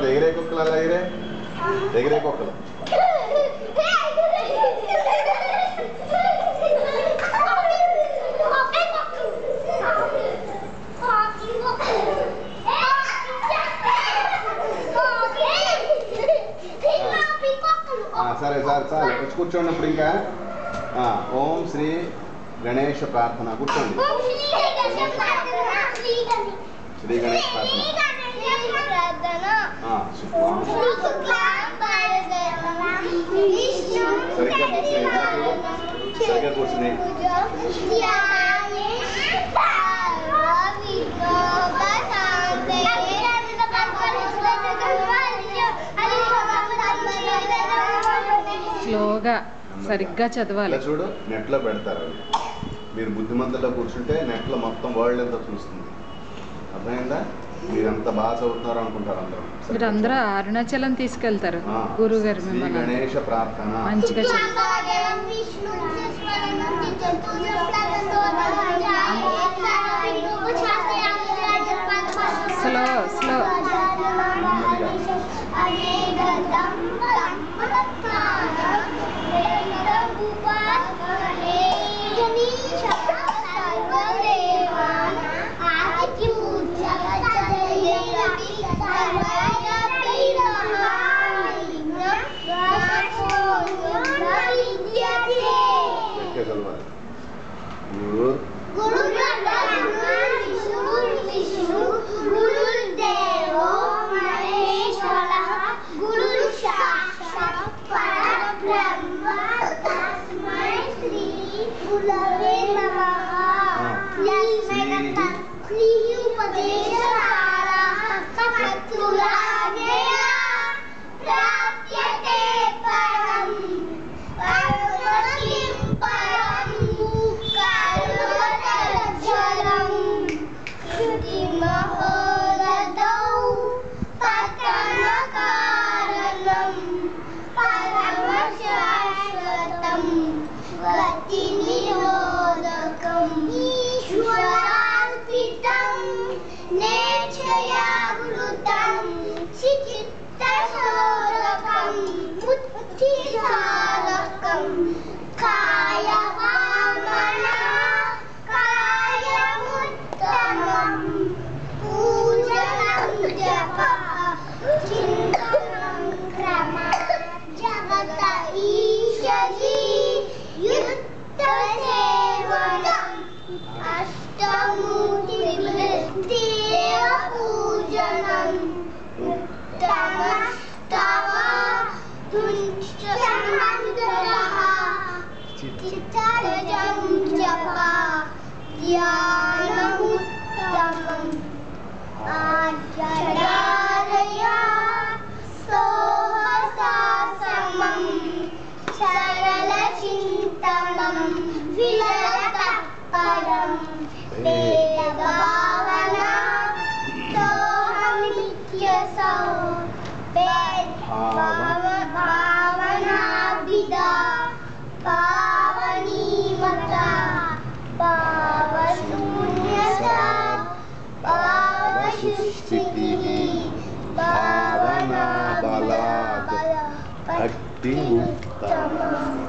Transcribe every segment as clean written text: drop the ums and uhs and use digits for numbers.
ఎగిరే కుక్కలు అలా ఎగిరే కుక్కలు. సరే సార్ చాలు వచ్చి కూర్చోండి. ఇప్పుడు ఇంకా ఓం శ్రీ గణేష ప్రార్థన కూర్చోండి. శ్రీ గణేష్ ప్రార్థన. సరిగ్గా కూర్చుని స్లోగా సరిగ్గా చదవాలి. చూడు నెట్లో పెడతారు. మీరు బుద్ధిమంతుల్లో కూర్చుంటే నెట్లో మొత్తం వరల్డ్ ఎంత చూస్తుంది. అర్థమైందా? మీరంత బాగా చదువుతున్నారు అనుకుంటారు అందరూ. మీరందరూ అరుణాచలం తీసుకెళ్తారు గురువు గారు మిమ్మల్ని. గణేష ప్రార్థన మంచిగా స్లో స్లో.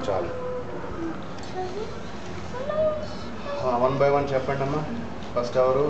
చాలు. 1 by 1 చెప్పండి అమ్మా. ఫస్ట్ ఎవరు?